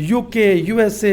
UK, USA,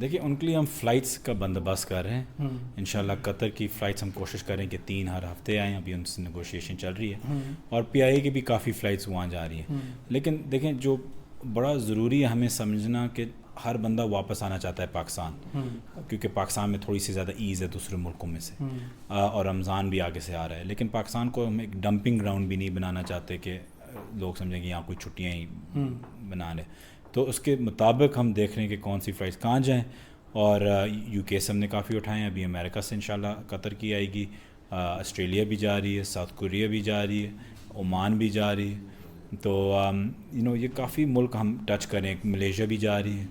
دیکھیں ان کے لیے ہم فلائٹس کا بندوبست کر رہے ہیں. انشاءاللہ قطر کی فلائٹس ہم کوشش کریں کہ 3 ہر ہفتے آئیں. ابھی ان سے نیگوشیشن چل رہی ہے اور PIA کی بھی کافی فلائٹس وہاں جا رہی ہیں. لیکن دیکھیں جو بڑا ضروری ہے ہمیں سمجھنا کہ ہر بندہ واپس آنا چاہتا ہے پاکستان, کیونکہ پاکستان میں تھوڑی سی زیادہ ایز ہے دوسرے ملکوں میں سے, اور رمضان بھی آگے سے آ رہا ہے. لیکن پاکستان کو ہم ایک ڈمپنگ گراؤنڈ بھی نہیں بنانا چاہتے کہ لوگ سمجھیں کہ یہاں کوئی چھٹیاں ہی بنا لیں. تو اس کے مطابق ہم دیکھ رہے ہیں کہ کون سی فلائٹس کہاں جائیں, اور UK سے ہم نے کافی اٹھائے ہیں. ابھی امریکہ سے انشاءاللہ قطر کی آئے گی, آسٹریلیا بھی جا رہی ہے, ساؤتھ کوریا بھی جا رہی ہے, عمان بھی جا رہی ہے. تو یہ کافی ملک ہم ٹچ کریں. ملیشیا بھی جا رہی ہے.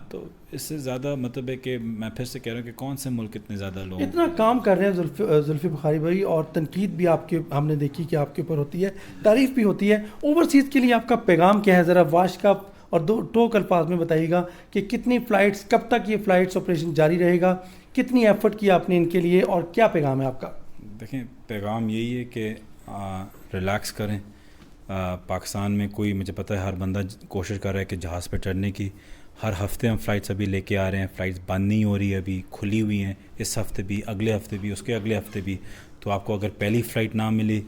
تو اس سے زیادہ مطلب ہے کہ میں پھر سے کہہ رہا ہوں کہ کون سے ملک اتنے زیادہ لوگ اتنا کام کر رہے ہیں زلفی بخاری بھائی, اور تنقید بھی آپ کے ہم نے دیکھی کہ آپ کے اوپر ہوتی ہے, تعریف بھی ہوتی ہے. اوورسیز کے لیے آپ کا پیغام کیا ہے, ذرا واش کا اور 2 ٹوک الفاظ میں بتائیے گا کہ کتنی فلائٹس, کب تک یہ فلائٹس آپریشن جاری رہے گا, کتنی ایفرٹ کیا آپ نے ان کے لیے, اور کیا پیغام ہے آپ کا؟ دیکھیں پیغام یہی ہے کہ ریلیکس کریں. پاکستان میں کوئی, مجھے پتہ ہے ہر بندہ کوشش کر رہا ہے کہ جہاز پہ چڑھنے کی. ہر ہفتے ہم فلائٹس ابھی لے کے آ رہے ہیں. فلائٹس بند نہیں ہو رہی ہے, ابھی کھلی ہوئی ہیں. اس ہفتے بھی, اگلے ہفتے بھی, اس کے اگلے ہفتے بھی. تو آپ کو اگر پہلی فلائٹ نہ ملی,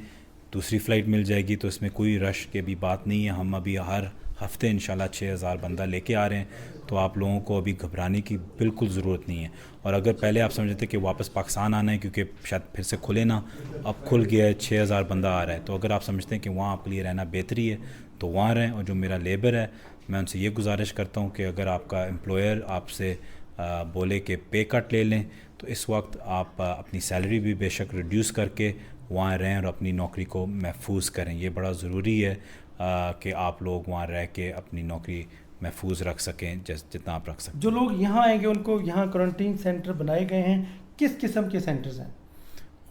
دوسری فلائٹ مل جائے گی. تو اس میں کوئی رش کی بھی بات نہیں ہے. ہم ابھی ہر ہفتے انشاءاللہ 6000 بندہ لے کے آ رہے ہیں. تو آپ لوگوں کو ابھی گھبرانے کی بالکل ضرورت نہیں ہے. اور اگر پہلے آپ سمجھتے تھے کہ واپس پاکستان آنا ہے کیونکہ شاید پھر سے کھلے نا, اب کھل گیا ہے, 6000 بندہ آ رہا ہے. تو اگر آپ سمجھتے ہیں کہ وہاں آپ کے لیے رہنا بہتری ہے تو وہاں رہیں. اور جو میرا لیبر ہے, میں ان سے یہ گزارش کرتا ہوں کہ اگر آپ کا امپلائر آپ سے بولے کہ پے کٹ لے لیں, تو اس وقت آپ اپنی سیلری بھی بے شک ریڈیوس کر کے وہاں رہیں اور اپنی نوکری کو محفوظ کریں. یہ بڑا ضروری ہے کہ آپ لوگ وہاں رہ کے اپنی نوکری محفوظ رکھ سکیں جتنا آپ رکھ سکیں. جو لوگ یہاں آئیں گے ان کو یہاں کوارنٹین سینٹر بنائے گئے ہیں, کس قسم کے سینٹرز ہیں؟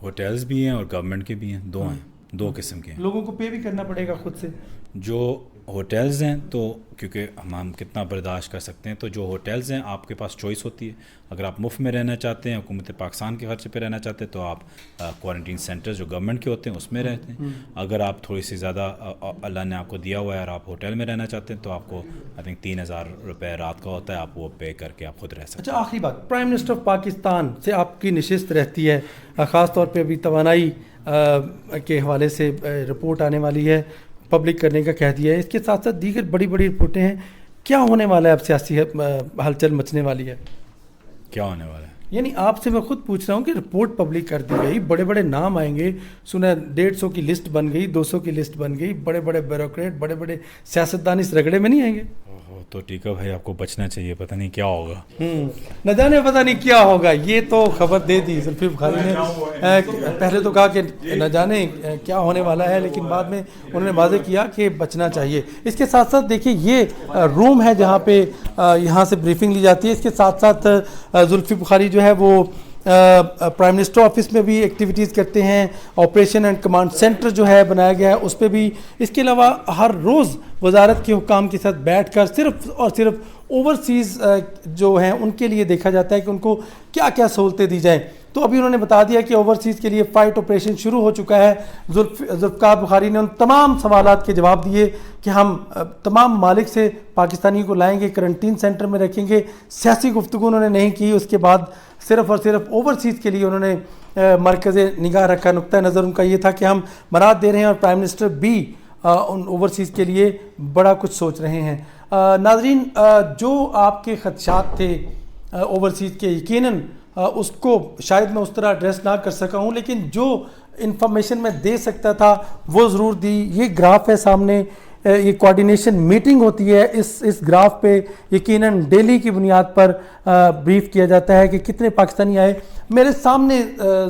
ہوٹلز بھی ہیں اور گورنمنٹ کے بھی ہیں, 2 ہیں, 2 قسم کے ہیں. لوگوں کو پے بھی کرنا پڑے گا خود سے؟ جو ہوٹلز ہیں تو کیونکہ ہم کتنا برداشت کر سکتے ہیں, تو جو ہوٹلز ہیں آپ کے پاس چوائس ہوتی ہے. اگر آپ مفت میں رہنا چاہتے ہیں, حکومت پاکستان کے خرچے پہ رہنا چاہتے ہیں, تو آپ کوارنٹین سینٹر جو گورنمنٹ کے ہوتے ہیں اس میں رہتے ہیں. اگر آپ تھوڑی سی زیادہ اللہ نے آپ کو دیا ہوا ہے اور آپ ہوٹل میں رہنا چاہتے ہیں, تو آپ کو آئی تھنک 3000 روپے رات کا ہوتا ہے, آپ وہ پے کر کے آپ خود رہ سکتے ہیں. اچھا, آخری بات, پرائم منسٹر آف پاکستان سے آپ کی نشست رہتی ہے, خاص طور پہ ابھی توانائی کے حوالے سے رپورٹ آنے والی ہے, پبلک کرنے کا کہہ دیا ہے. اس کے ساتھ ساتھ دیگر بڑی بڑی رپورٹیں ہیں. کیا ہونے والا ہے اب, سیاسی ہلچل مچنے والی ہے؟ کیا ہونے والا ہے؟ یعنی آپ سے میں خود پوچھ رہا ہوں کہ رپورٹ پبلک کر دی گئی, بڑے بڑے نام آئیں گے, سنا 150 کی لسٹ بن گئی, 200 کی لسٹ بن گئی, بڑے بڑے بیوروکریٹ, بڑے بڑے سیاستدان اس رگڑے میں نہیں آئیں گے؟ تو ٹھیک ہے بھائی, آپ کو بچنا چاہیے, پتہ نہیں کیا ہوگا. نہ جانے پتہ نہیں کیا ہوگا. یہ تو خبر دے دی زلفی بخاری نے. پہلے تو کہا کہ نہ جانے کیا ہونے والا ہے, لیکن بعد میں انہوں نے واضح کیا کہ بچنا چاہیے. اس کے ساتھ ساتھ دیکھیے یہ روم ہے جہاں پہ یہاں سے بریفنگ لی جاتی ہے. اس کے ساتھ ساتھ زلفی بخاری جو ہے وہ پرائم منسٹر آفس میں بھی ایکٹیویٹیز کرتے ہیں. آپریشن اینڈ کمانڈ سینٹر جو ہے بنایا گیا ہے اس پہ بھی. اس کے علاوہ ہر روز وزارت کے حکام کے ساتھ بیٹھ کر صرف اور صرف اوورسیز جو ہیں ان کے لیے دیکھا جاتا ہے کہ ان کو کیا کیا سہولتیں دی جائیں. تو ابھی انہوں نے بتا دیا کہ اوورسیز کے لیے فائٹ آپریشن شروع ہو چکا ہے. ذوالفقار بخاری نے ان تمام سوالات کے جواب دیے کہ ہم تمام ممالک سے پاکستانی کو لائیں گے, کرنٹین سینٹر میں رکھیں گے. سیاسی گفتگو انہوں نے نہیں کی. اس کے بعد صرف اور صرف اوورسیز کے لیے انہوں نے مرکز نگاہ رکھا. نقطہ نظر ان کا یہ تھا کہ ہم برات دے رہے ہیں اور پرائم منسٹر بھی ان اوورسیز کے لیے بڑا کچھ سوچ رہے ہیں. ناظرین, جو آپ کے خدشات تھے اوورسیز کے, یقیناً اس کو شاید میں اس طرح ایڈریس نہ کر سکا ہوں, لیکن جو انفارمیشن میں دے سکتا تھا وہ ضرور دی. یہ گراف ہے سامنے, یہ کوارڈینیشن میٹنگ ہوتی ہے. اس گراف پہ یقیناً ڈیلی کی بنیاد پر بریف کیا جاتا ہے کہ کتنے پاکستانی آئے. میرے سامنے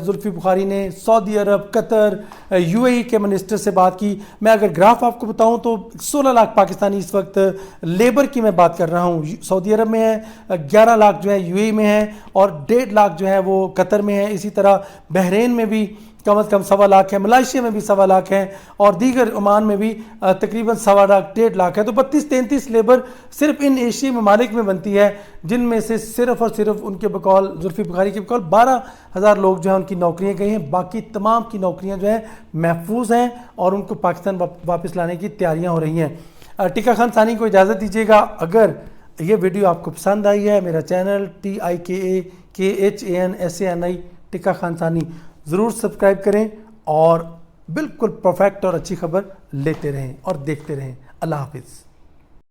زلفی بخاری نے سعودی عرب, قطر, UAE کے منسٹر سے بات کی. میں اگر گراف آپ کو بتاؤں تو 16 لاکھ پاکستانی اس وقت لیبر کی میں بات کر رہا ہوں سعودی عرب میں ہے, 11 لاکھ جو ہے UAE میں ہے, اور 1.5 لاکھ جو ہے وہ قطر میں ہے. اسی طرح بحرین میں بھی کم از کم 1.25 لاکھ ہے, ملائیشیا میں بھی 1.25 لاکھ ہے, اور دیگر عمان میں بھی تقریباً 1.25 لاکھ 1.5 لاکھ ہے. تو 32-33 لیبر صرف ان ایشیائی ممالک میں بنتی ہے, جن میں سے صرف اور صرف ان کے بقول زلفی بخاری کے بقول 12,000 لوگ جو ہیں ان کی نوکریاں گئی ہیں. باقی تمام کی نوکریاں جو ہیں محفوظ ہیں اور ان کو پاکستان واپس لانے کی تیاریاں ہو رہی ہیں. ٹیکا خان ثانی کو اجازت دیجیے گا, اگر یہ ویڈیو آپ کو پسند آئی ہے، میرا چینل TIKAKHANSANI ٹکا خان ثانی ضرور سبسکرائب کریں اور بالکل پرفیکٹ اور اچھی خبر لیتے رہیں اور دیکھتے رہیں۔ اللہ حافظ۔